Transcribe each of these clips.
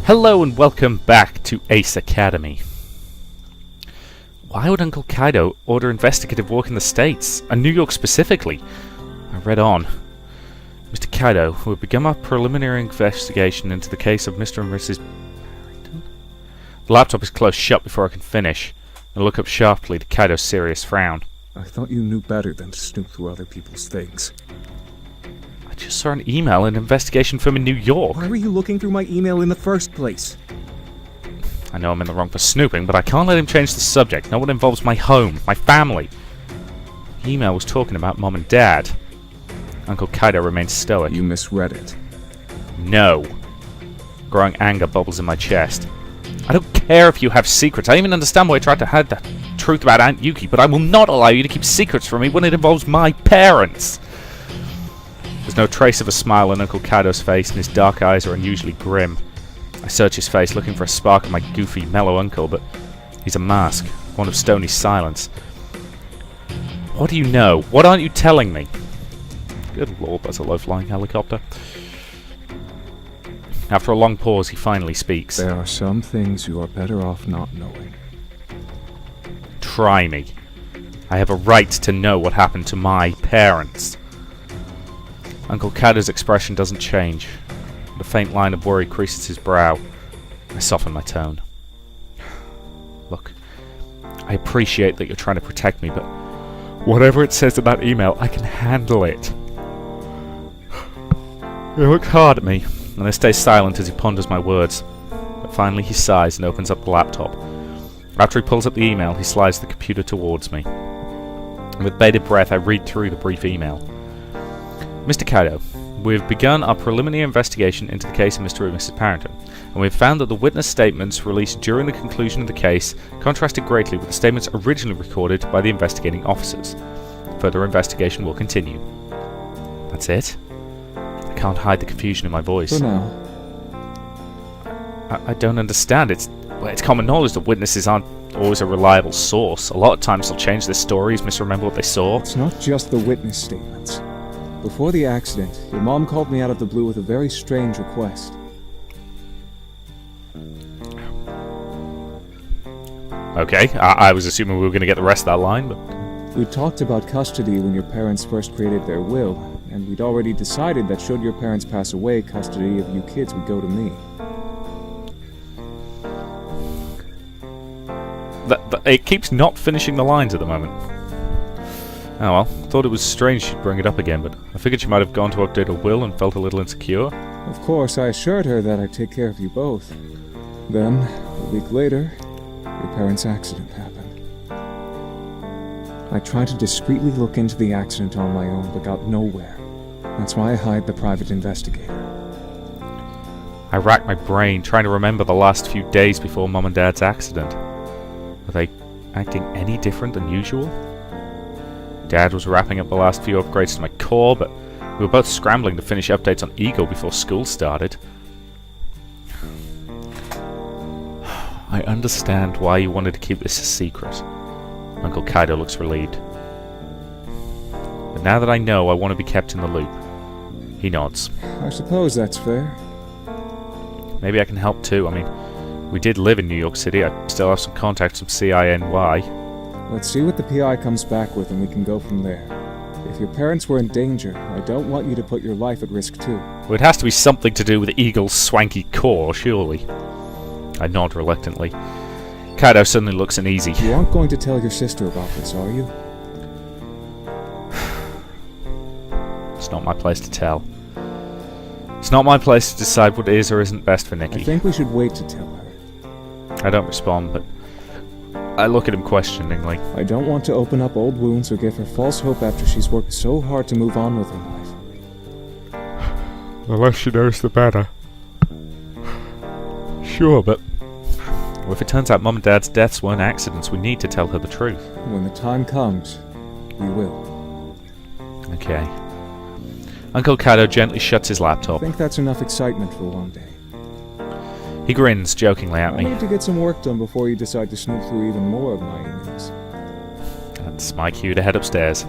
Hello and welcome back to Ace Academy. Why would Uncle Kaido order investigative work in the States, and New York specifically? I read on. Mr. Kaido, we have begun our preliminary investigation into the case of Mr. and Mrs. Barrington. The laptop is closed shut before I can finish. I look up sharply to Kaido's serious frown. I thought you knew better than to snoop through other people's things. I just saw an email in an investigation firm in New York. Why were you looking through my email in the first place? I know I'm in the wrong for snooping, but I can't let him change the subject. No one involves my home, my family. The email was talking about Mom and Dad. Uncle Kaido remains stoic. You misread it. No. Growing anger bubbles in my chest. I don't care if you have secrets. I even understand why I tried to hide the truth about Aunt Yuki, but I will not allow you to keep secrets from me when it involves my parents. There's no trace of a smile on Uncle Kaido's face, and his dark eyes are unusually grim. I search his face, looking for a spark of my goofy, mellow uncle, but he's a mask, one of stony silence. What do you know? What aren't you telling me? Good lord, that's a low-flying helicopter. After a long pause, he finally speaks. There are some things you are better off not knowing. Try me. I have a right to know what happened to my parents. Uncle Kaido's expression doesn't change. A faint line of worry creases his brow. I soften my tone. Look, I appreciate that you're trying to protect me, but whatever it says in that email, I can handle it. He looks hard at me, and I stay silent as he ponders my words. But finally he sighs and opens up the laptop. After he pulls up the email, he slides the computer towards me. And with bated breath, I read through the brief email. Mr. Kaido, we've begun our preliminary investigation into the case of Mr. and Mrs. Barrington, and we've found that the witness statements released during the conclusion of the case contrasted greatly with the statements originally recorded by the investigating officers. Further investigation will continue. That's it? I can't hide the confusion in my voice. For now. I don't understand. It's common knowledge that witnesses aren't always a reliable source. A lot of times they'll change their stories, misremember what they saw. It's not just the witness statements. Before the accident, your mom called me out of the blue with a very strange request. Okay, I was assuming we were going to get the rest of that line, but... We talked about custody when your parents first created their will, and we'd already decided that should your parents pass away, custody of you kids would go to me. It keeps not finishing the lines at the moment. Oh well, thought it was strange she'd bring it up again, but I figured she might have gone to update her will and felt a little insecure. Of course, I assured her that I'd take care of you both. Then, a week later, your parents' accident happened. I tried to discreetly look into the accident on my own, but got nowhere. That's why I hired the private investigator. I racked my brain, trying to remember the last few days before Mom and Dad's accident. Were they acting any different than usual? Dad was wrapping up the last few upgrades to my core, but we were both scrambling to finish updates on Eagle before school started. I understand why you wanted to keep this a secret. Uncle Kaido looks relieved. But now that I know, I want to be kept in the loop. He nods. I suppose that's fair. Maybe I can help too. I mean, we did live in New York City. I still have some contacts from CINY. Let's see what the PI comes back with and we can go from there. If your parents were in danger, I don't want you to put your life at risk too. Well, it has to be something to do with Eagle's swanky core, surely. I nod reluctantly. Kaido suddenly looks uneasy. You aren't going to tell your sister about this, are you? It's not my place to tell. It's not my place to decide what is or isn't best for Nikki. I think we should wait to tell her. I don't respond, but I look at him questioningly. I don't want to open up old wounds or give her false hope after she's worked so hard to move on with her life. The less she knows, the better. Sure, but... Well, if it turns out Mom and Dad's deaths weren't accidents, we need to tell her the truth. When the time comes, we will. Okay. Uncle Kaido gently shuts his laptop. I think that's enough excitement for one day. He grins jokingly at me. I need to get some work done before you decide to snoop through even more of my emails. That's my cue to head upstairs.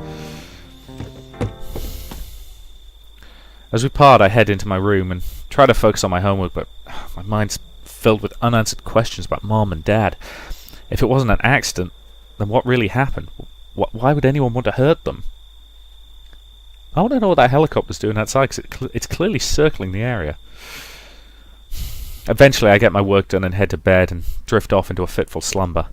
As we part, I head into my room and try to focus on my homework, but my mind's filled with unanswered questions about Mom and Dad. If it wasn't an accident, then what really happened? Why would anyone want to hurt them? I want to know what that helicopter's doing outside, because it's clearly circling the area. Eventually I get my work done and head to bed and drift off into a fitful slumber.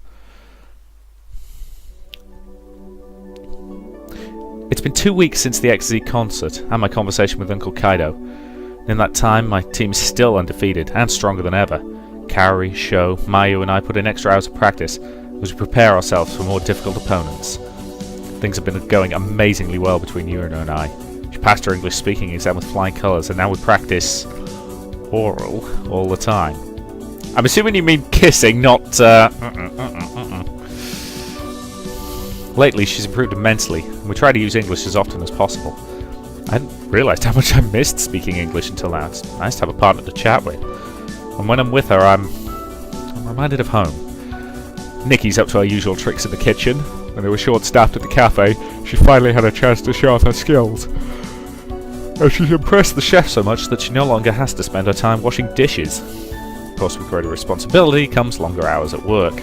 It's been 2 weeks since the XZ concert and my conversation with Uncle Kaido. In that time, my team is still undefeated and stronger than ever. Kaori, Sho, Mayu and I put in extra hours of practice as we prepare ourselves for more difficult opponents. Things have been going amazingly well between Yurino and I. She passed her English speaking exam with flying colours, and now we practice oral all the time. I'm assuming you mean kissing, not Lately, she's improved immensely, and we try to use English as often as possible. I hadn't realised how much I missed speaking English until now. It's nice to have a partner to chat with. And when I'm with her, I'm reminded of home. Nikki's up to her usual tricks in the kitchen. When they were short-staffed at the cafe, she finally had a chance to show off her skills. And she's impressed the chef so much that she no longer has to spend her time washing dishes. Of course, with greater responsibility comes longer hours at work.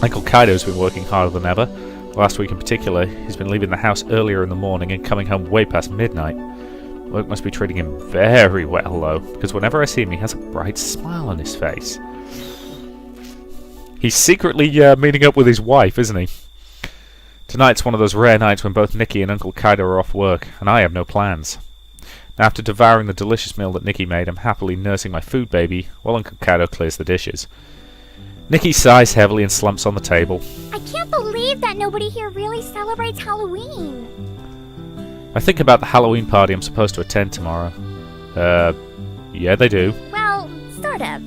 Uncle Kaido's been working harder than ever. Last week in particular, he's been leaving the house earlier in the morning and coming home way past midnight. Work must be treating him very well, though, because whenever I see him, he has a bright smile on his face. He's secretly meeting up with his wife, isn't he? Tonight's one of those rare nights when both Nikki and Uncle Kaido are off work, and I have no plans. After devouring the delicious meal that Nikki made, I'm happily nursing my food baby, while Uncle Kaido clears the dishes. Nikki sighs heavily and slumps on the table. I can't believe that nobody here really celebrates Halloween. I think about the Halloween party I'm supposed to attend tomorrow. Yeah, they do. Well, sort of.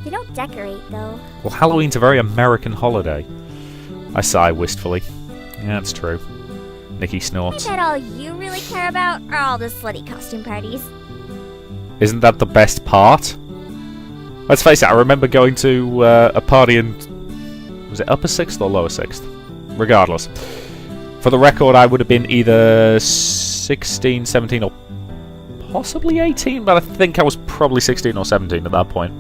They don't decorate, though. Well, Halloween's a very American holiday. I sigh wistfully. Yeah, that's true. Nikki snorts. I bet all you really care about are all the slutty costume parties. Isn't that the best part? Let's face it, I remember going to a party in... was it upper 6th or lower 6th? Regardless. For the record, I would have been either 16, 17 or possibly 18, but I think I was probably 16 or 17 at that point.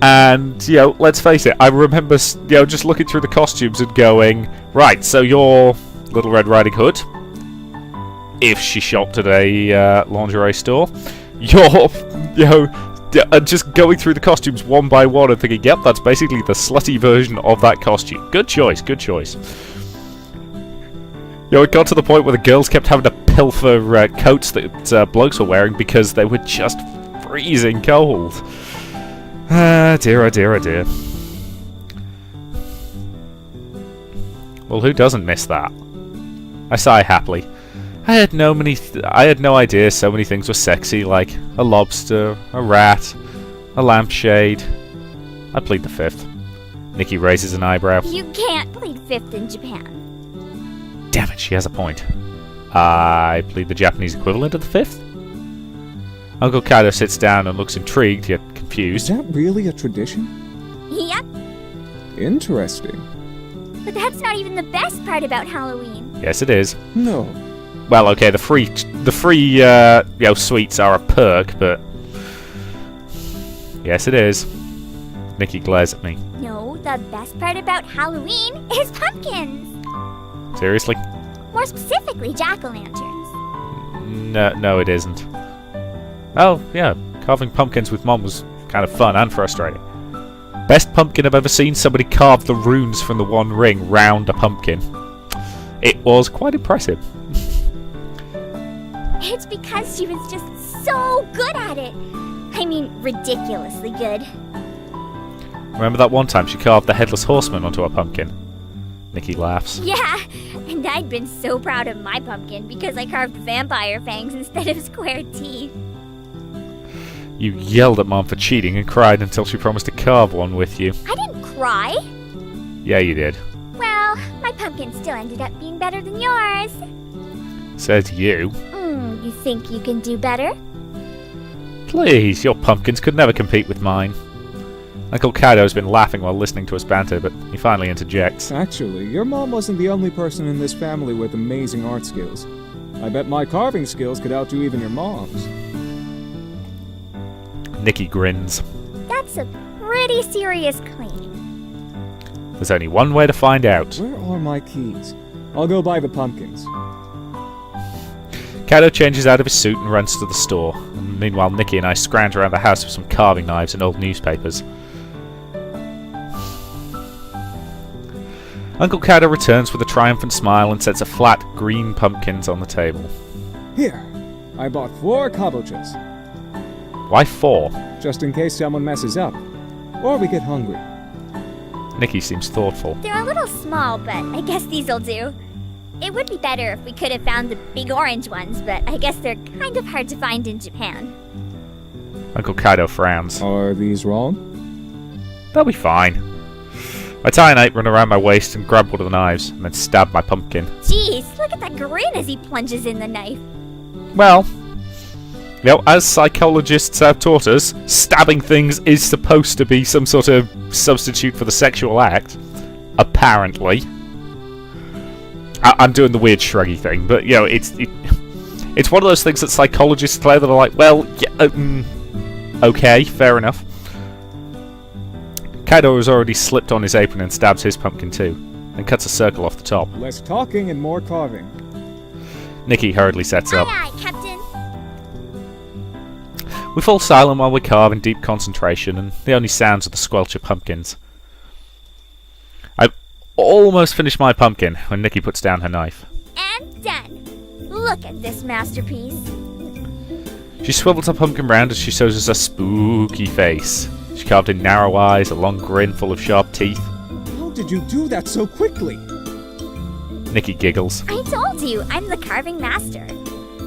And, let's face it, I remember, just looking through the costumes and going, right, so you're Little Red Riding Hood, if she shopped at a lingerie store. You're, and just going through the costumes one by one and thinking, yep, that's basically the slutty version of that costume. Good choice, good choice. It got to the point where the girls kept having to pilfer coats that blokes were wearing because they were just freezing cold. Dear, oh dear, oh dear. Well, who doesn't miss that? I sigh happily. I had no idea so many things were sexy, like a lobster, a rat, a lampshade. I plead the fifth. Nikki raises an eyebrow. You can't plead fifth in Japan. Damn it, she has a point. I plead the Japanese equivalent of the fifth. Uncle Kaido sits down and looks intrigued, yet confused. Is that really a tradition? Yep. Interesting. But that's not even the best part about Halloween. Yes, it is. No. Well, okay, the free sweets are a perk, but yes, it is. Nikki glares at me. No, the best part about Halloween is pumpkins. Seriously? More specifically, jack-o'-lanterns. No, it isn't. Oh, yeah, carving pumpkins with Mom was kind of fun and frustrating. Best pumpkin I've ever seen, somebody carved the runes from the One Ring round a pumpkin. It was quite impressive. It's because she was just so good at it. I mean, ridiculously good. Remember that one time she carved the Headless Horseman onto a pumpkin? Nikki laughs. Yeah, and I'd been so proud of my pumpkin because I carved vampire fangs instead of square teeth. You yelled at Mom for cheating and cried until she promised to carve one with you. I didn't cry. Yeah, you did. Well, my pumpkin still ended up being better than yours. Says you. You think you can do better? Please, your pumpkins could never compete with mine. Uncle Kaido's been laughing while listening to us banter, but he finally interjects. Actually, your mom wasn't the only person in this family with amazing art skills. I bet my carving skills could outdo even your mom's. Nikki grins. That's a pretty serious claim. There's only one way to find out. Where are my keys? I'll go buy the pumpkins. Cato changes out of his suit and runs to the store. And meanwhile, Nikki and I scrounge around the house with some carving knives and old newspapers. Uncle Cato returns with a triumphant smile and sets a flat green pumpkins on the table. Here, I bought 4 kabochas, Why 4? just in case someone messes up. Or we get hungry. Nikki seems thoughtful. They're a little small, but I guess these'll do. It would be better if we could have found the big orange ones, but I guess they're kind of hard to find in Japan. Uncle Cato frowns. Are these wrong? They'll be fine. I tie a knife, run around my waist, and grab one of the knives, and then stab my pumpkin. Jeez, look at that grin as he plunges in the knife. Well, as psychologists have taught us, stabbing things is supposed to be some sort of substitute for the sexual act. Apparently. I'm doing the weird shruggy thing, but, it's one of those things that psychologists declare that are like, well, yeah, okay, fair enough. Kaido has already slipped on his apron and stabs his pumpkin too, and cuts a circle off the top. Less talking and more carving. Nikki hurriedly sets up. Aye, aye, Captain. We fall silent while we carve in deep concentration, and the only sounds are the squelch of pumpkins. I've almost finished my pumpkin when Nikki puts down her knife. And done. Look at this masterpiece. She swivels her pumpkin round as she shows us a spooky face. She carved in narrow eyes, a long grin full of sharp teeth. How did you do that so quickly? Nikki giggles. I told you, I'm the carving master.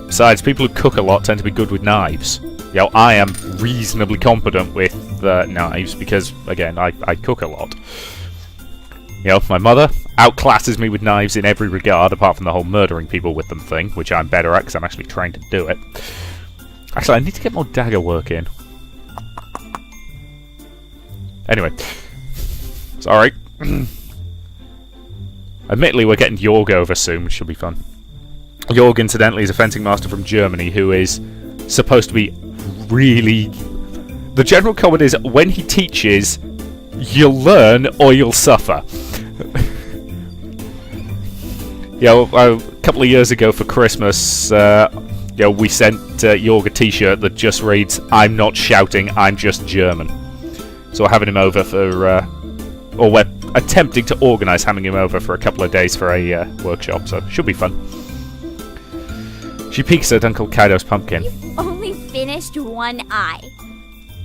Besides, people who cook a lot tend to be good with knives. I am reasonably competent with knives because, again, I cook a lot. My mother outclasses me with knives in every regard, apart from the whole murdering people with them thing, which I'm better at because I'm actually trained to do it. Actually, I need to get more dagger work in. Anyway. Sorry. Admittedly, we're getting Jorg over soon, which should be fun. Jorg, incidentally, is a fencing master from Germany who is supposed to be really... The general comment is, when he teaches, you'll learn or you'll suffer. A couple of years ago for Christmas, we sent Jorg a t-shirt that just reads, "I'm not shouting, I'm just German." So we're having him over for... or we're attempting to organise having him over for a couple of days for a workshop, so should be fun. She peeks at Uncle Kaido's pumpkin. You've only finished one eye.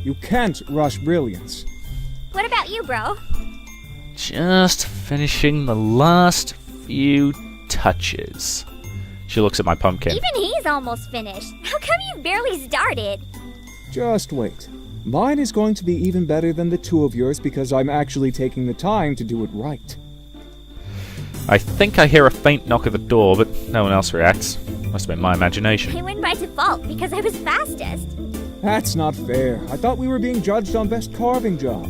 You can't rush brilliance. What about you, bro? Just finishing the last few touches. She looks at my pumpkin. Even he's almost finished. How come you've barely started? Just wait. Mine is going to be even better than the 2 of yours because I'm actually taking the time to do it right. I think I hear a faint knock at the door, but no one else reacts. Must have been my imagination. I win by default because I was fastest. That's not fair. I thought we were being judged on best carving job.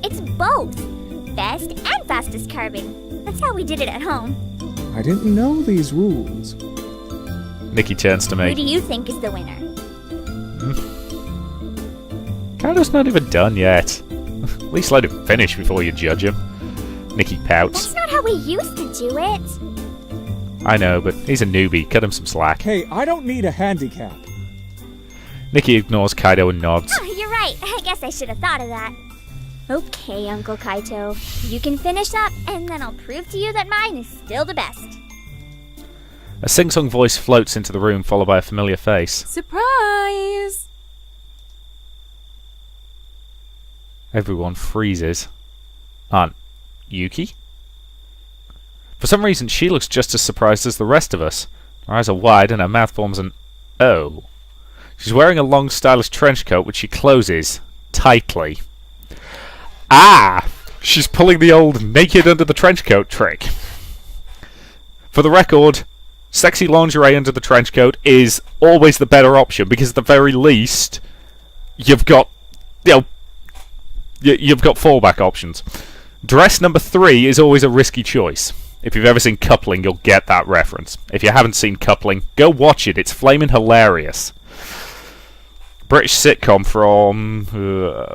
It's both. Best and fastest carving. That's how we did it at home. I didn't know these rules. Nikki turns to Who me. do you think is the winner? Kaido's not even done yet. At least let him finish before you judge him. Nikki pouts. That's not how we used to do it. I know, but he's a newbie. Cut him some slack. Hey, I don't need a handicap. Nikki ignores Kaido and nods. Oh, you're right. I guess I should have thought of that. Okay, Uncle Kaito. You can finish up, and then I'll prove to you that mine is still the best. A sing-song voice floats into the room, followed by a familiar face. Surprise! Everyone freezes. Aunt Yuki? For some reason, she looks just as surprised as the rest of us. Her eyes are wide and her mouth forms an O. She's wearing a long, stylish trench coat which she closes tightly. Ah! She's pulling the old naked under the trench coat trick. For the record, sexy lingerie under the trench coat is always the better option because at the very least, you've got, you've got fallback options. Dress number 3 is always a risky choice. If you've ever seen Coupling, you'll get that reference. If you haven't seen Coupling, go watch it. It's flaming hilarious. British sitcom from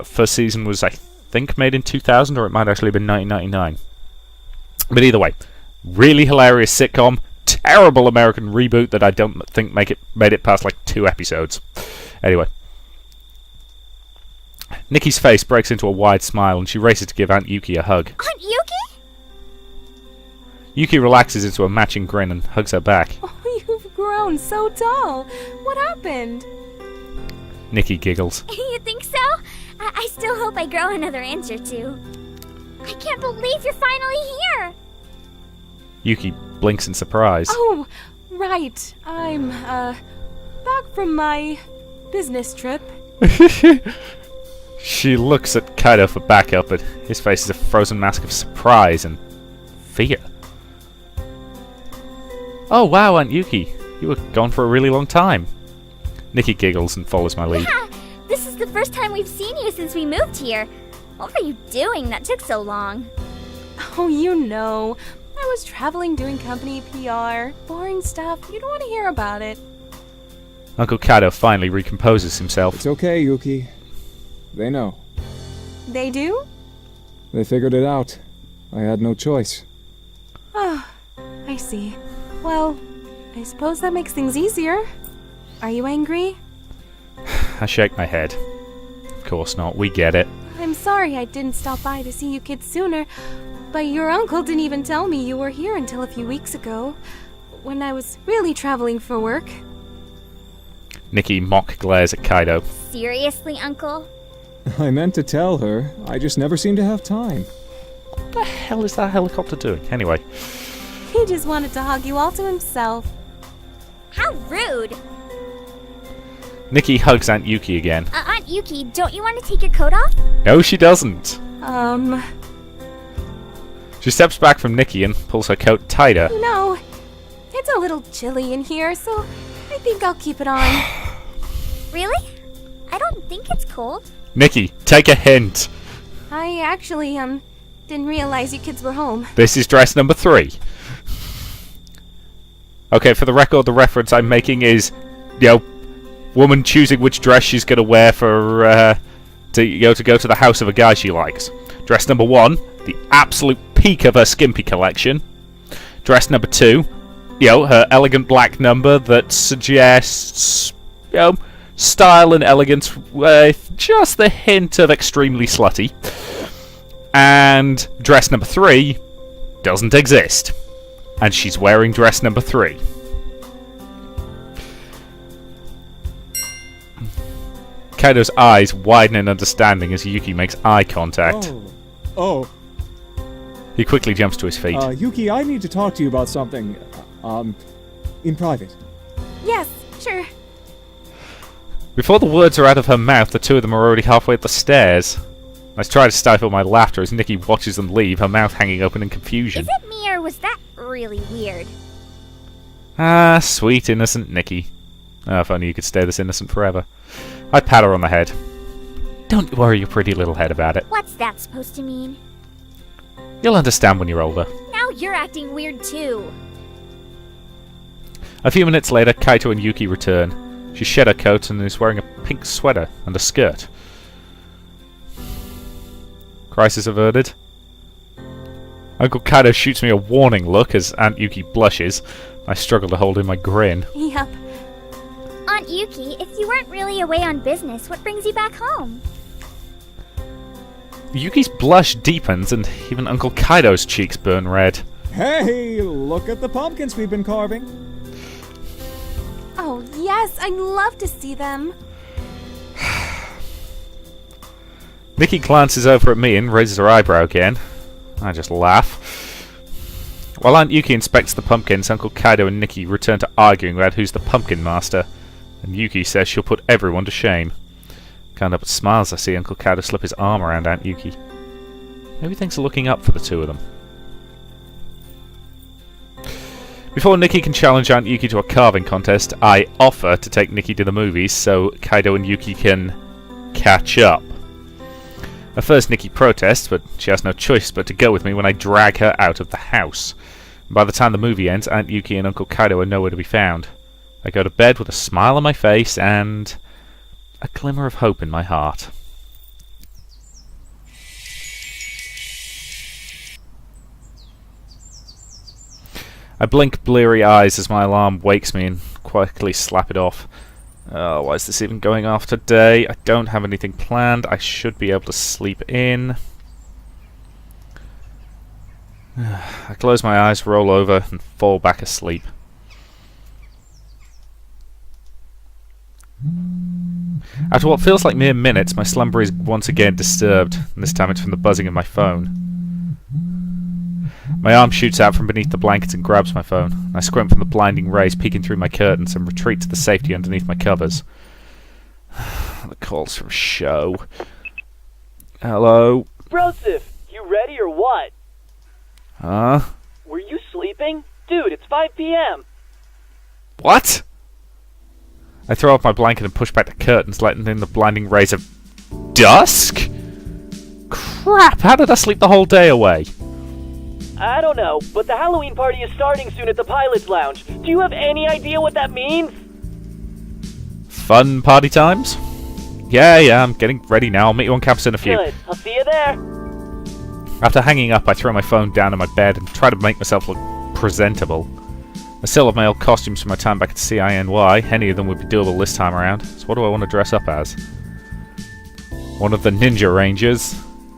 first season was, I think, made in 2000, or it might actually have been 1999. But either way, really hilarious sitcom. Terrible American reboot that I don't think made it past like 2 episodes. Anyway, Nikki's face breaks into a wide smile, and she races to give Aunt Yuki a hug. Aunt Yuki? Yuki relaxes into a matching grin and hugs her back. Oh, you've grown so tall. What happened? Nikki giggles. You think so? I still hope I grow another inch or 2. I can't believe you're finally here! Yuki blinks in surprise. Oh, right. I'm, back from my business trip. She looks at Kaido for backup, but his face is a frozen mask of surprise and fear. Oh wow, Aunt Yuki, you were gone for a really long time. Nikki giggles and follows my lead. Yeah, this is the first time we've seen you since we moved here. What were you doing that took so long? Oh, you know. I was traveling doing company PR. Boring stuff. You don't want to hear about it. Uncle Kaido finally recomposes himself. It's okay, Yuki. They know. They do? They figured it out. I had no choice. Oh, I see. Well, I suppose that makes things easier. Are you angry? I shake my head. Of course not, we get it. I'm sorry I didn't stop by to see you kids sooner, but your uncle didn't even tell me you were here until a few weeks ago, when I was really traveling for work. Nikki mock glares at Kaido. Seriously, Uncle? I meant to tell her. I just never seem to have time. What the hell is that helicopter doing? Anyway, He just wanted to hug you all to himself. How rude! Nikki hugs Aunt Yuki again. Aunt Yuki, don't you want to take your coat off? No, she doesn't. She steps back from Nikki and pulls her coat tighter. You know, it's a little chilly in here, so I think I'll keep it on. Really? I don't think it's cold. Nikki, take a hint. I actually, didn't realize you kids were home. This is dress number 3. Okay, for the record, the reference I'm making is, woman choosing which dress she's going to wear for, to go to the house of a guy she likes. Dress number 1, the absolute peak of her skimpy collection. Dress number 2, her elegant black number that suggests, style and elegance with just the hint of extremely slutty. And dress number 3 doesn't exist. And she's wearing dress number 3. Kaido's eyes widen in understanding as Yuki makes eye contact. Oh. He quickly jumps to his feet. Yuki, I need to talk to you about something, in private. Yes, sure. Before the words are out of her mouth, the two of them are already halfway up the stairs. I try to stifle my laughter as Nikki watches them leave, her mouth hanging open in confusion. Is it me or was that really weird? Ah, sweet, innocent Nikki. Oh, if only you could stay this innocent forever. I pat her on the head. Don't worry your pretty little head about it. What's that supposed to mean? You'll understand when you're older. Now you're acting weird too. A few minutes later, Kaito and Yuki return. She shed her coat and is wearing a pink sweater and a skirt. Crisis averted. Uncle Kaido shoots me a warning look as Aunt Yuki blushes. I struggle to hold in my grin. Yep. Aunt Yuki, if you weren't really away on business, what brings you back home? Yuki's blush deepens and even Uncle Kaido's cheeks burn red. Hey, look at the pumpkins we've been carving. Oh, yes, I'd love to see them. Nikki glances over at me and raises her eyebrow again. I just laugh. While Aunt Yuki inspects the pumpkins, Uncle Kaido and Nikki return to arguing about who's the pumpkin master, and Yuki says she'll put everyone to shame. Can't help but smile as I see Uncle Kaido slip his arm around Aunt Yuki. Maybe things are looking up for the two of them. Before Nikki can challenge Aunt Yuki to a carving contest, I offer to take Nikki to the movies so Kaido and Yuki can catch up. At first Nikki protests, but she has no choice but to go with me when I drag her out of the house. By the time the movie ends, Aunt Yuki and Uncle Kaido are nowhere to be found. I go to bed with a smile on my face and a glimmer of hope in my heart. I blink bleary eyes as my alarm wakes me and quickly slap it off. Oh, why is this even going off today? I don't have anything planned. I should be able to sleep in. I close my eyes, roll over, and fall back asleep. After what feels like mere minutes, my slumber is once again disturbed, and this time it's from the buzzing of my phone. My arm shoots out from beneath the blankets and grabs my phone. I squint from the blinding rays peeking through my curtains and retreat to the safety underneath my covers. The call's from Show. Hello? Broseph, you ready or what? Huh? Were you sleeping? Dude, it's 5 p.m. What? I throw off my blanket and push back the curtains, letting in the blinding rays of dusk? Crap, how did I sleep the whole day away? I don't know, but the Halloween party is starting soon at the Pilot's Lounge. Do you have any idea what that means? Fun party times? Yeah, I'm getting ready now. I'll meet you on campus in a few. Good, I'll see you there. After hanging up, I throw my phone down in my bed and try to make myself look presentable. I still have my old costumes from my time back at CINY. Any of them would be doable this time around. So what do I want to dress up as? One of the Ninja Rangers,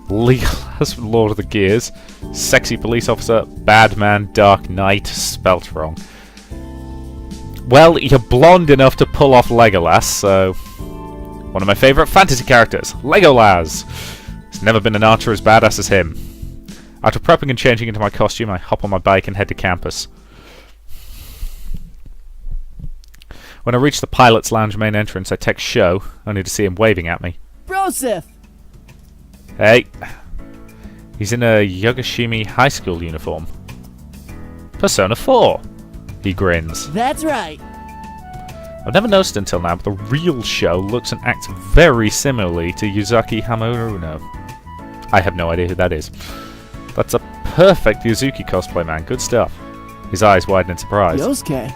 Legolas from Lord of the Gears, Sexy Police Officer, Bad Man, Dark Knight, spelt wrong. Well, you're blonde enough to pull off Legolas, so... One of my favourite fantasy characters, Legolas! There's never been an archer as badass as him. After prepping and changing into my costume, I hop on my bike and head to campus. When I reach the Pilot's Lounge main entrance, I text Sho, only to see him waving at me. Broseph! Hey. He's in a Yogashimi High School uniform. Persona 4. He grins. That's right. I've never noticed until now, but the real Sho looks and acts very similarly to Yuzaki Hamuruno. I have no idea who that is. That's a perfect Yuzuki cosplay, man. Good stuff. His eyes widen in surprise. Yosuke.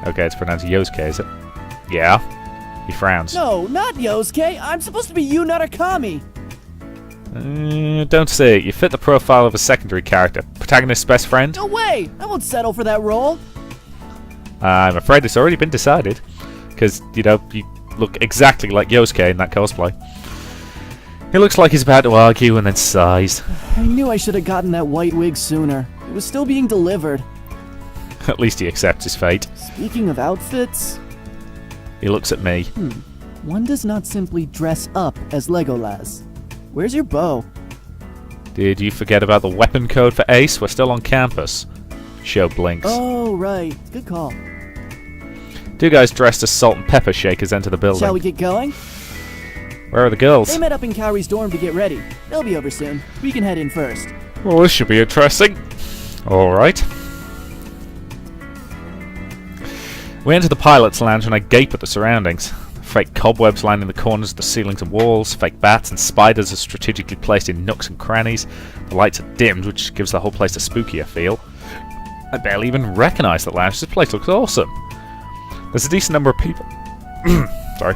Okay, it's pronounced Yosuke, is it? Yeah. He frowns. No, not Yosuke. I'm supposed to be Yu Narakami. Don't say it. You fit the profile of a secondary character. Protagonist's best friend? No way! I won't settle for that role. I'm afraid it's already been decided. Because, you look exactly like Yosuke in that cosplay. He looks like he's about to argue and then sighs. I knew I should have gotten that white wig sooner. It was still being delivered. At least he accepts his fate. Speaking of outfits... He looks at me. One does not simply dress up as Legolas. Where's your bow? Did you forget about the weapon code for Ace? We're still on campus. Sho blinks. Oh, right. Good call. Two guys dressed as salt and pepper shakers enter the building. Shall we get going? Where are the girls? They met up in Kaori's dorm to get ready. They'll be over soon. We can head in first. Well, this should be interesting. Alright. We enter the Pilot's Lounge and I gape at the surroundings. Fake cobwebs lining the corners of the ceilings and walls, fake bats and spiders are strategically placed in nooks and crannies. The lights are dimmed, which gives the whole place a spookier feel. I barely even recognise the lounge. This place looks awesome. There's a decent number of people... Sorry.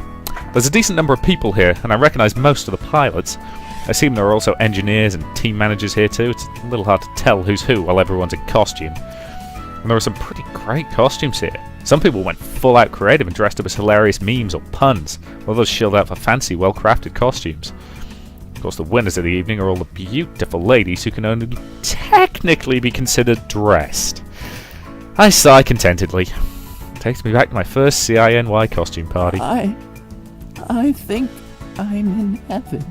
There's a decent number of people here, and I recognise most of the pilots. I assume there are also engineers and team managers here too. It's a little hard to tell who's who while everyone's in costume. And there are some pretty great costumes here. Some people went full out creative and dressed up as hilarious memes or puns, while others shilled out for fancy, well-crafted costumes. Of course, the winners of the evening are all the beautiful ladies who can only technically be considered dressed. I sigh contentedly. Takes me back to my first CINY costume party. I think I'm in heaven.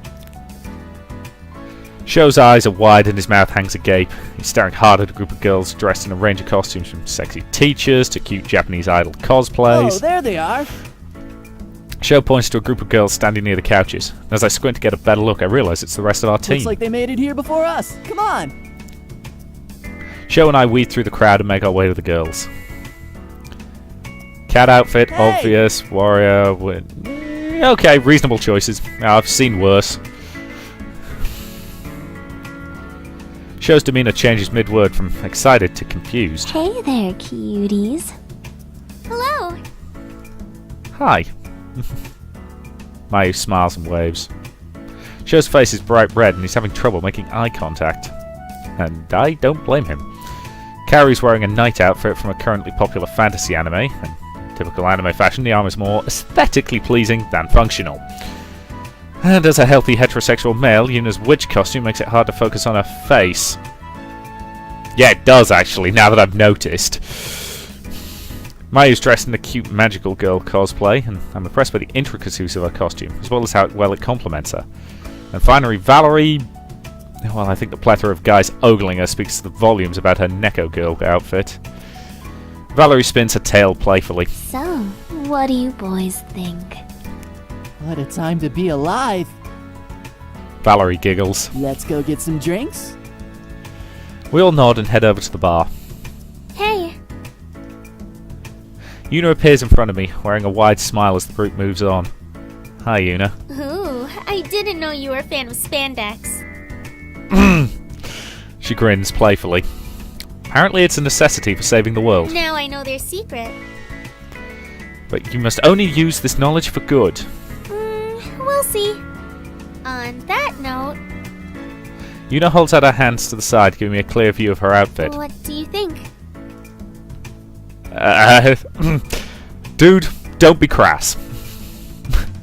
Sho's eyes are wide and his mouth hangs agape. He's staring hard at a group of girls dressed in a range of costumes from sexy teachers to cute Japanese idol cosplays. Oh, there they are. Sho points to a group of girls standing near the couches. As I squint to get a better look, I realise it's the rest of our team. Looks like they made it here before us. Come on. Sho and I weed through the crowd and make our way to the girls. Cat outfit, Hey! obvious. Warrior, okay, reasonable choices. I've seen worse. Sho's demeanour changes mid-word from excited to confused. Hey there, cuties. Hello. Hi. Mayu smiles and waves. Sho's face is bright red and he's having trouble making eye contact. And I don't blame him. Kaori's wearing a night outfit from a currently popular fantasy anime. In typical anime fashion, the armor is more aesthetically pleasing than functional. And as a healthy heterosexual male, Yuna's witch costume makes it hard to focus on her face. Yeah, it does actually, now that I've noticed. Mayu's dressed in a cute magical girl cosplay, and I'm impressed by the intricacies of her costume, as well as how well it complements her. And finally, Valerie... Well, I think the plethora of guys ogling her speaks to the volumes about her Neko girl outfit. Valerie spins her tail playfully. So, what do you boys think? What a time to be alive! Valerie giggles. Let's go get some drinks? We all nod and head over to the bar. Hey, Yuna appears in front of me, wearing a wide smile as the group moves on. Hi, Yuna. ooh, I didn't know you were a fan of spandex. She grins playfully. Apparently it's a necessity for saving the world, Now I know their secret. but you must only use this knowledge for good. We'll see. On that note, Yuna holds out her hands to the side, giving me a clear view of her outfit. what do you think? Dude, don't be crass.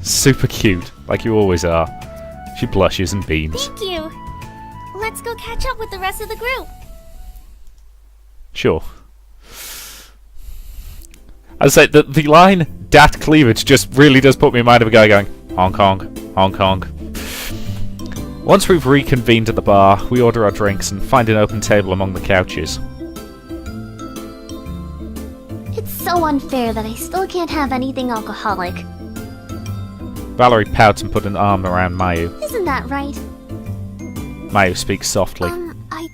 Super cute, like you always are. She blushes and beams. Thank you. Let's go catch up with the rest of the group. Sure. I'd say the line "dat cleavage" just really does put me in mind of a guy going Hong Kong, Hong Kong. Once we've reconvened at the bar, we order our drinks and find an open table among the couches. It's so unfair that I still can't have anything alcoholic. Valerie pouts and puts an arm around Mayu. Isn't that right? Mayu speaks softly. I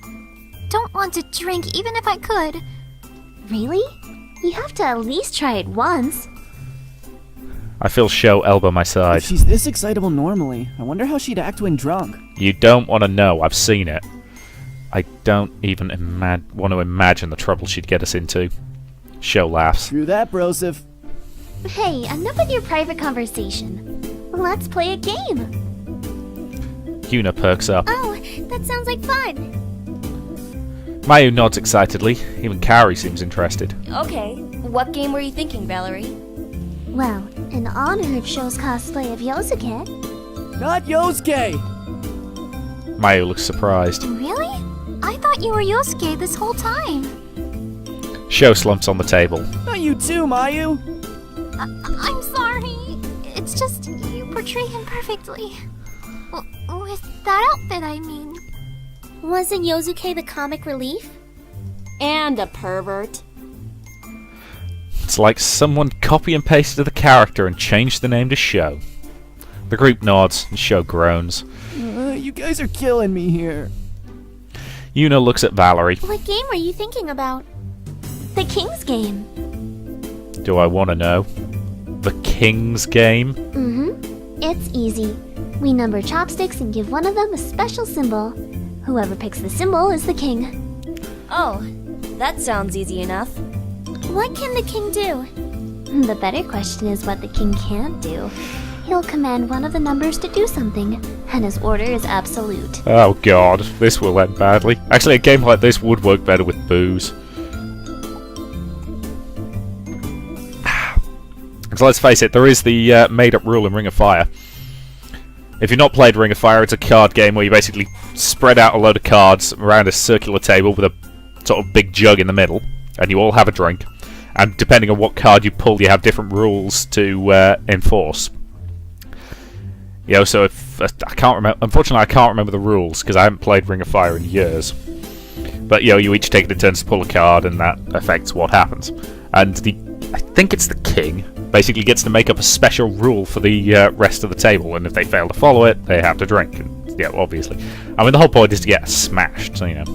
don't want to drink even if I could. Really? You have to at least try it once. I feel Sho elbow my side. If she's this excitable normally, I wonder how she'd act when drunk. You don't want to know, I've seen it. I don't even want to imagine the trouble she'd get us into. Sho laughs. True that, Broseph. Hey, enough with your private conversation. Let's play a game. Yuna perks up. Oh, that sounds like fun. Mayu nods excitedly. Even Kaori seems interested. Okay, what game were you thinking, Valerie? Well, in honor of Sho's cosplay of Yosuke. Not Yosuke! Mayu looks surprised. Really? I thought you were Yosuke this whole time. Sho slumps on the table. Not you too, Mayu! I'm sorry. It's just you portray him perfectly. With that outfit, I mean. Wasn't Yosuke the comic relief? And a pervert. It's like someone copy and pasted the character and changed the name to Sho. The group nods and Sho groans. You guys are killing me here. Yuna looks at Valerie. What game were you thinking about? The King's Game. Do I want to know? The King's Game? Mm-hmm. It's easy. We number chopsticks and give one of them a special symbol. Whoever picks the symbol is the king. Oh, that sounds easy enough. What can the king do? The better question is what the king can't do. He'll command one of the numbers to do something, and his order is absolute. Oh god, this will end badly. Actually, a game like this would work better with booze. So let's face it, there is the made-up rule in Ring of Fire. If you've not played Ring of Fire, it's a card game where you basically spread out a load of cards around a circular table with a sort of big jug in the middle, and you all have a drink. And depending on what card you pull, you have different rules to enforce. You know, so if I can't remember, unfortunately, I can't remember the rules because I haven't played Ring of Fire in years. But you know, you each take it in turns to pull a card, and that affects what happens. And I think it's the king basically gets to make up a special rule for the rest of the table, and if they fail to follow it, they have to drink. And, yeah, obviously. I mean, the whole point is to get smashed, so you know.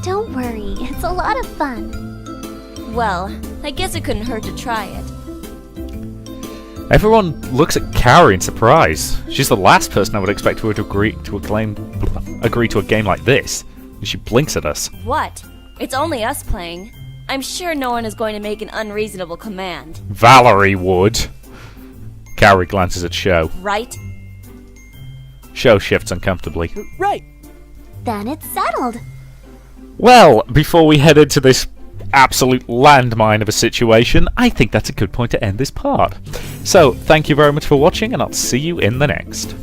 Don't worry, it's a lot of fun. Well, I guess it couldn't hurt to try it. Everyone looks at Kaori in surprise. She's the last person I would expect her to agree to a game like this. She blinks at us. What? It's only us playing. I'm sure no one is going to make an unreasonable command. Valerie would. Kaori glances at Sho. Right? Sho shifts uncomfortably. Right. Then it's settled. Well, before we head into this absolute landmine of a situation, I think that's a good point to end this part. So, thank you very much for watching, and I'll see you in the next.